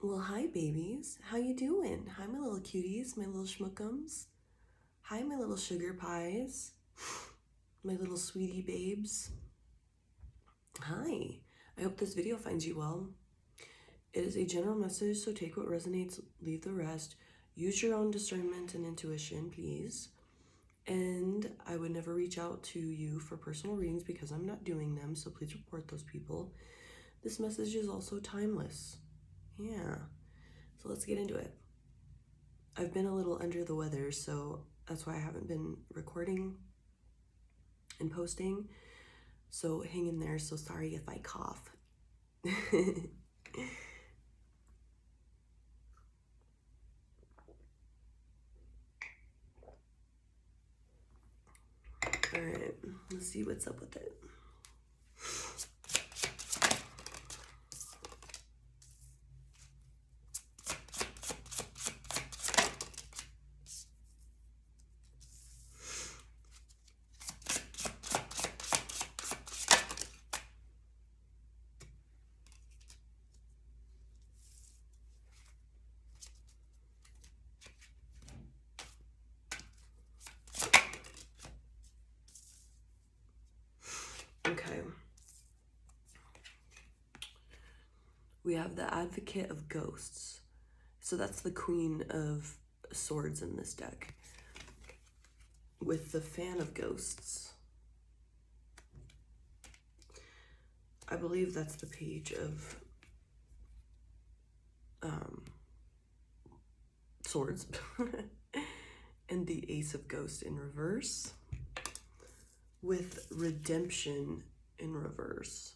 Well, hi babies. How you doing? Hi my little cuties, my little schmookums. Hi my little sugar pies. My little sweetie babes. Hi. I hope this video finds you well. It is a general message, so take what resonates, leave the rest. Use your own discernment and intuition, please. And I would never reach out to you for personal readings because I'm not doing them, so please report those people. This message is also timeless. Yeah. So let's get into it. I've been a little under the weather, so that's why I haven't been recording and posting. So hang in there. So sorry if I cough. All right, let's see what's up with it. Okay. We have the Advocate of Ghosts. So that's the Queen of Swords in this deck. With the Fan of Ghosts. I believe that's the page of Swords. And the Ace of Ghosts in reverse. With Redemption in reverse.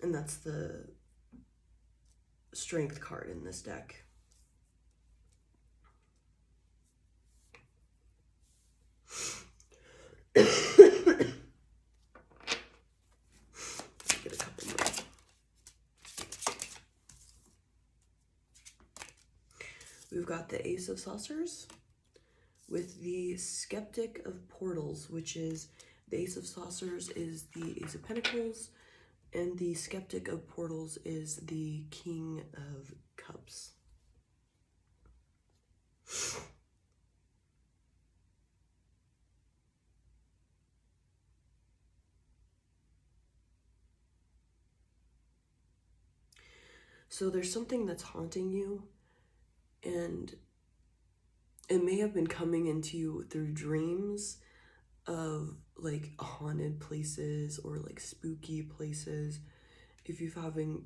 And that's the Strength card in this deck. Get a couple more. We've got the Ace of Saucers with the Skeptic of Portals, which is the Ace of Saucers is the Ace of Pentacles, and the Skeptic of Portals is the King of Cups. So there's something that's haunting you, and it may have been coming into you through dreams of like haunted places or like spooky places. If you're having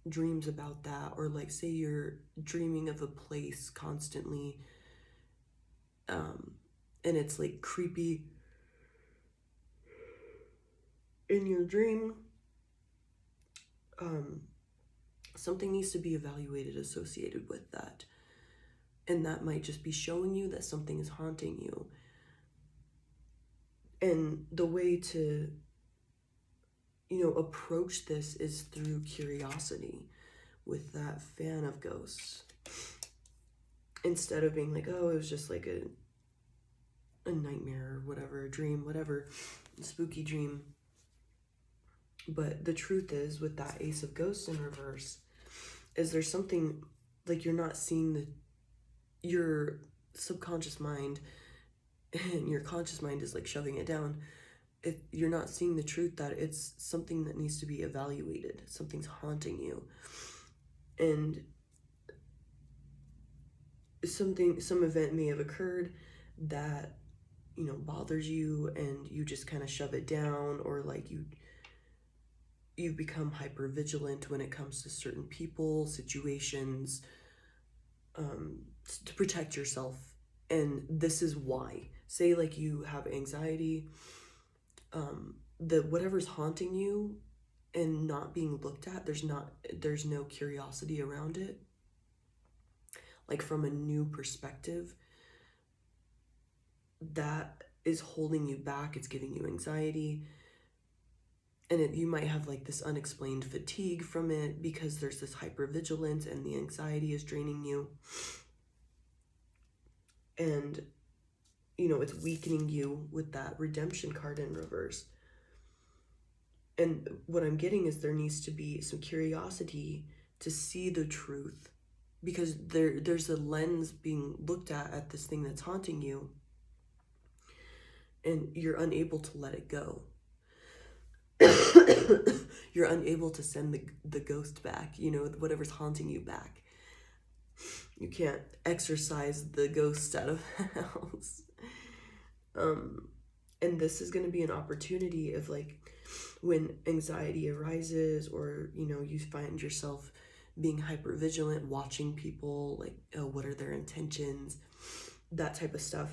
dreams about that, or like say you're dreaming of a place constantly, and it's like creepy in your dream, something needs to be evaluated associated with that. And that might just be showing you that something is haunting you. And the way to, approach this is through curiosity with that Fan of Ghosts. Instead of being like, oh, it was just like a nightmare or whatever, a dream, whatever, a spooky dream. But the truth is, with that Ace of Ghosts in reverse, is there's something like you're not seeing your subconscious mind, and your conscious mind is like shoving it down. If you're not seeing the truth that it's something that needs to be evaluated, something's haunting you, and some event may have occurred that bothers you, and you just kind of shove it down, or like you've become hyper vigilant when it comes to certain people, situations, to protect yourself. And this is why. Say like you have anxiety, whatever's haunting you and not being looked at, there's no curiosity around it, like from a new perspective, that is holding you back. It's giving you anxiety, and you might have like this unexplained fatigue from it because there's this hypervigilance and the anxiety is draining you, and it's weakening you with that Redemption card in reverse. And what I'm getting is there needs to be some curiosity to see the truth, because there's a lens being looked at this thing that's haunting you, and you're unable to let it go. You're unable to send the ghost back, whatever's haunting you back. You can't exorcise the ghost out of the house. And this is going to be an opportunity of, like, when anxiety arises, or you find yourself being hyper vigilant, watching people, like, oh, what are their intentions, that type of stuff.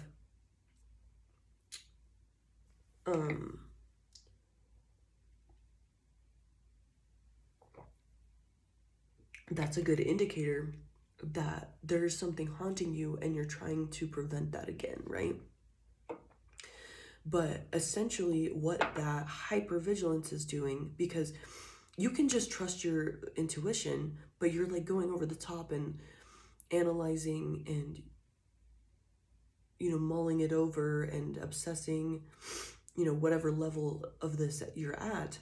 That's a good indicator that there's something haunting you and you're trying to prevent that again, right? But essentially what that hypervigilance is doing, because you can just trust your intuition, but you're like going over the top and analyzing and mulling it over and obsessing, whatever level of this that you're at.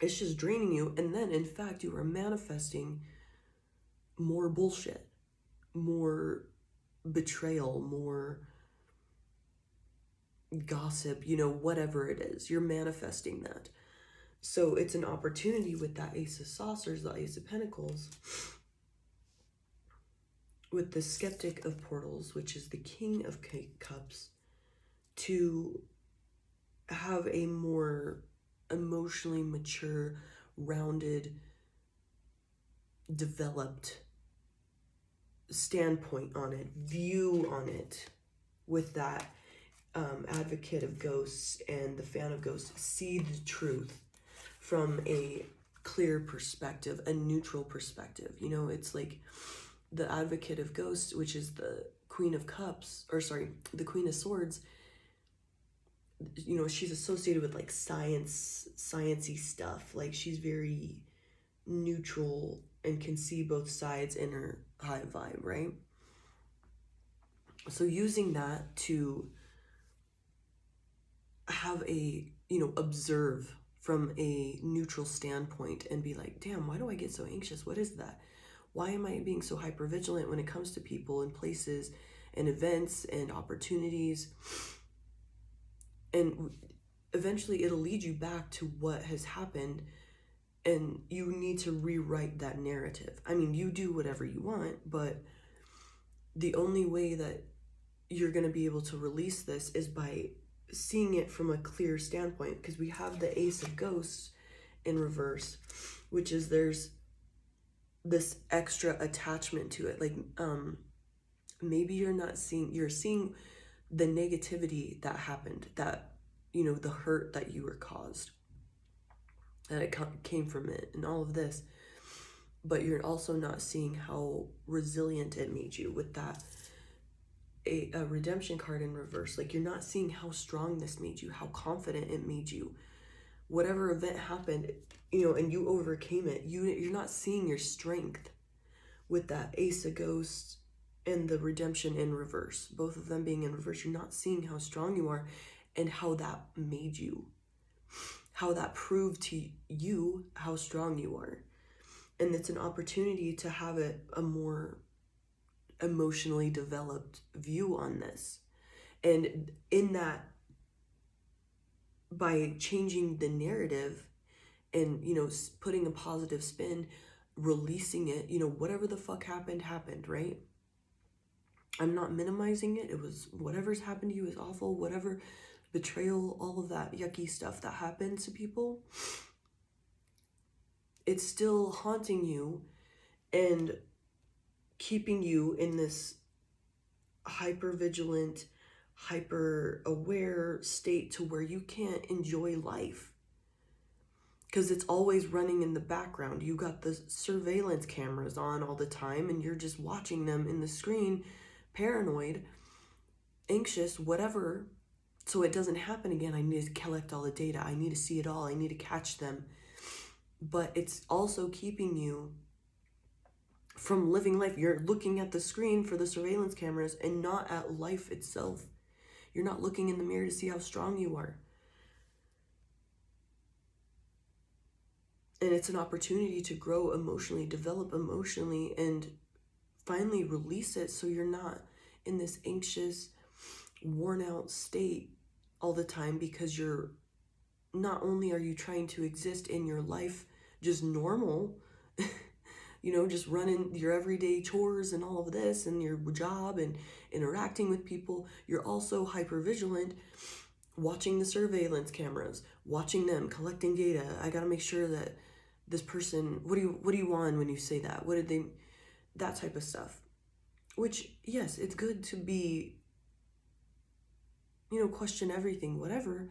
It's just draining you. And then in fact you are manifesting more bullshit, more betrayal, more gossip, whatever it is, you're manifesting that. So it's an opportunity with that Ace of Saucers, the Ace of Pentacles, with the Skeptic of Portals, which is the King of Cups, to have a more emotionally mature, rounded, developed standpoint on it, view on it, with that Advocate of Ghosts and the Fan of Ghosts. See the truth from a clear perspective, a neutral perspective. It's like the Advocate of Ghosts, which is the Queen of Cups, or sorry, the Queen of Swords. She's associated with like sciencey stuff. Like, she's very neutral and can see both sides in her high vibe, right? So using that to have a, observe from a neutral standpoint and be like, damn, why do I get so anxious? What is that? Why am I being so hypervigilant when it comes to people and places and events and opportunities? And eventually it'll lead you back to what has happened, and you need to rewrite that narrative. I mean, you do whatever you want, but the only way that you're going to be able to release this is by seeing it from a clear standpoint, because we have the Ace of Ghosts in reverse, which is there's this extra attachment to it. Like, maybe you're seeing the negativity that happened, that, the hurt that you were caused, that it came from it and all of this, but you're also not seeing how resilient it made you with that a redemption card in reverse. Like, you're not seeing how strong this made you, how confident it made you. Whatever event happened, and you overcame it, you're not seeing your strength with that Ace of Ghosts and the redemption in reverse. Both of them being in reverse, you're not seeing how strong you are and how that made you, how that proved to you how strong you are. And it's an opportunity to have a more emotionally developed view on this. And in that, by changing the narrative and, putting a positive spin, releasing it, whatever the fuck happened, right? I'm not minimizing it. It was, whatever's happened to you is awful, whatever, betrayal, all of that yucky stuff that happens to people, it's still haunting you and keeping you in this hyper vigilant, hyper aware state to where you can't enjoy life, because it's always running in the background. You got the surveillance cameras on all the time and you're just watching them in the screen, paranoid, anxious, whatever. So it doesn't happen again. I need to collect all the data. I need to see it all. I need to catch them. But it's also keeping you from living life. You're looking at the screen for the surveillance cameras and not at life itself. You're not looking in the mirror to see how strong you are. And it's an opportunity to grow emotionally, develop emotionally, and finally release it so you're not in this anxious, worn out state all the time, because you're not only are you trying to exist in your life just normal, just running your everyday chores and all of this and your job and interacting with people, you're also hyper vigilant, watching the surveillance cameras, watching them, collecting data. I got to make sure that this person, what do you want when you say that? What did they, that type of stuff. Which, yes, it's good to be, question everything, whatever,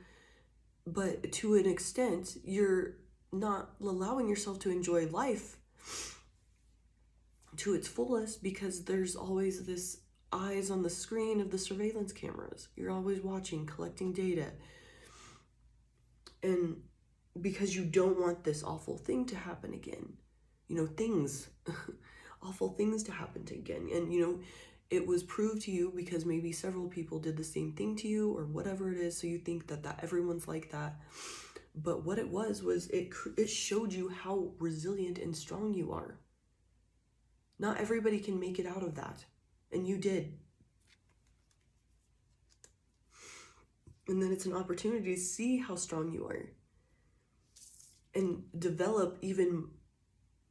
but to an extent, you're not allowing yourself to enjoy life to its fullest, because there's always this eyes on the screen of the surveillance cameras. You're always watching, collecting data. And because you don't want this awful thing to happen again, things, awful things to happen again. And, it was proved to you because maybe several people did the same thing to you or whatever it is. So you think that everyone's like that. But what it was it showed you how resilient and strong you are. Not everybody can make it out of that. And you did. And then it's an opportunity to see how strong you are and develop even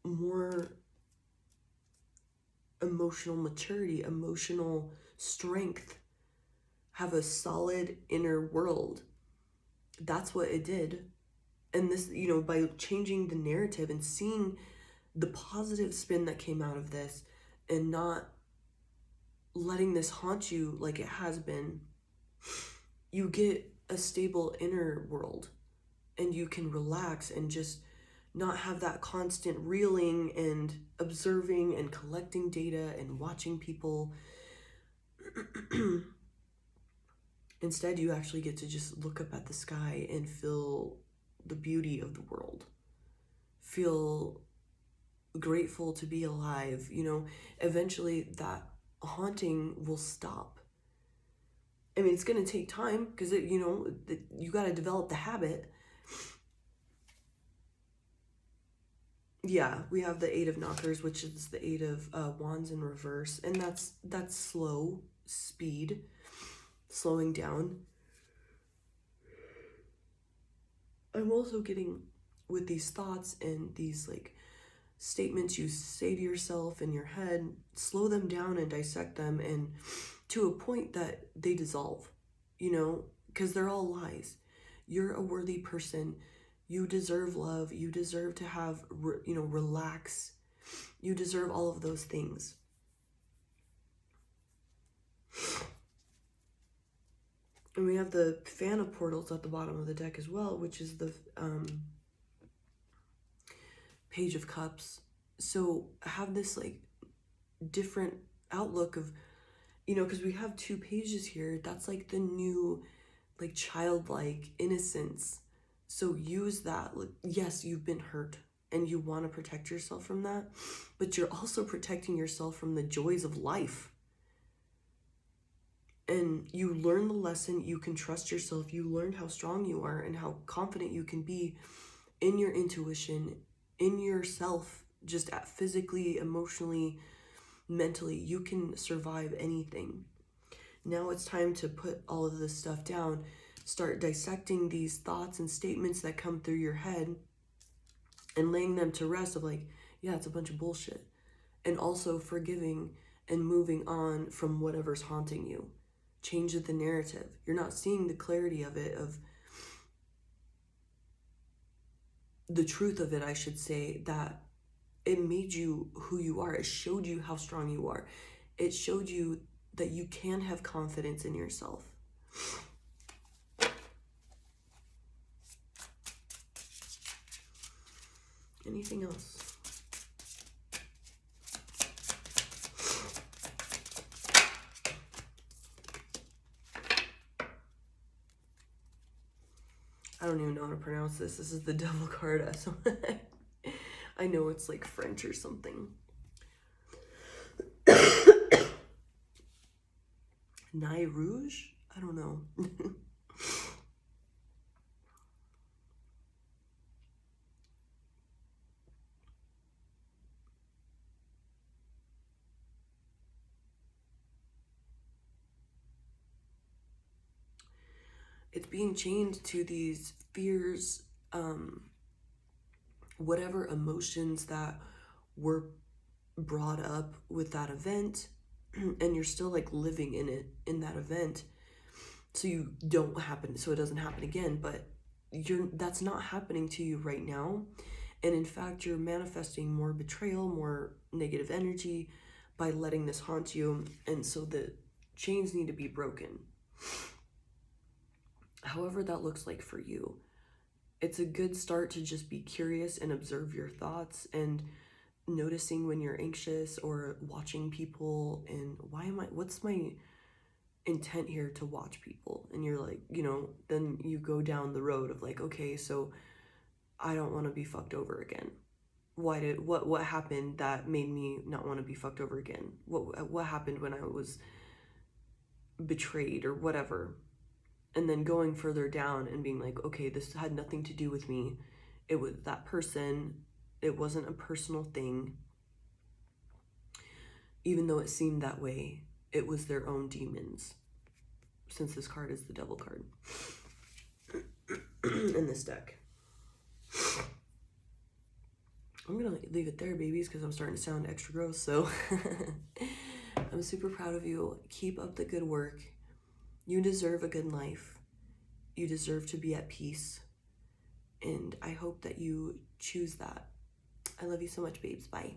more emotional maturity, emotional strength, have a solid inner world. That's what it did. And this, by changing the narrative and seeing the positive spin that came out of this and not letting this haunt you like it has been, you get a stable inner world and you can relax and just not have that constant reeling and observing and collecting data and watching people. Instead, you actually get to just look up at the sky and feel the beauty of the world. Feel grateful to be alive. Eventually that haunting will stop. I mean, it's going to take time because, you got to develop the habit. Yeah, we have the 8 of knockers, which is the 8 of wands in reverse. And that's slow speed, slowing down. I'm also getting with these thoughts and these statements you say to yourself in your head, slow them down and dissect them, and to a point that they dissolve, because they're all lies. You're a worthy person. You deserve love. You deserve to have, relax. You deserve all of those things. And we have the fan of portals at the bottom of the deck as well, which is the Page of Cups. So I have this different outlook of, because we have 2 pages here. That's the new childlike innocence. So use that. Yes, you've been hurt and you want to protect yourself from that, but you're also protecting yourself from the joys of life. And you learn the lesson. You can trust yourself. You learned how strong you are and how confident you can be in your intuition, in yourself, just physically, emotionally, mentally. You can survive anything. Now it's time to put all of this stuff down, start dissecting these thoughts and statements that come through your head and laying them to rest of yeah, it's a bunch of bullshit. And also forgiving and moving on from whatever's haunting you. Change the narrative. You're not seeing the clarity of it, of the truth of it, I should say, that it made you who you are. It showed you how strong you are. It showed you that you can have confidence in yourself. Anything else? I don't even know how to pronounce this. This is the Devil card. So I know it's French or something. Nai Rouge? I don't know. It's being chained to these fears, whatever emotions that were brought up with that event, and you're still like living in it, in that event, so you don't happen, so it doesn't happen again. But that's not happening to you right now, and in fact you're manifesting more betrayal, more negative energy by letting this haunt you. And so the chains need to be broken, however that looks like for you. It's a good start to just be curious and observe your thoughts, and noticing when you're anxious, or watching people, and what's my intent here to watch people. And you're like, then you go down the road of like, okay, so I don't want to be fucked over again. What happened that made me not want to be fucked over again? What happened when I was betrayed or whatever? And then going further down and being like, okay, this had nothing to do with me. It was that person. It wasn't a personal thing. Even though it seemed that way, it was their own demons. Since this card is the Devil card in this deck. I'm gonna leave it there, babies, because I'm starting to sound extra gross. So I'm super proud of you. Keep up the good work. You deserve a good life. You deserve to be at peace. And I hope that you choose that. I love you so much, babes. Bye.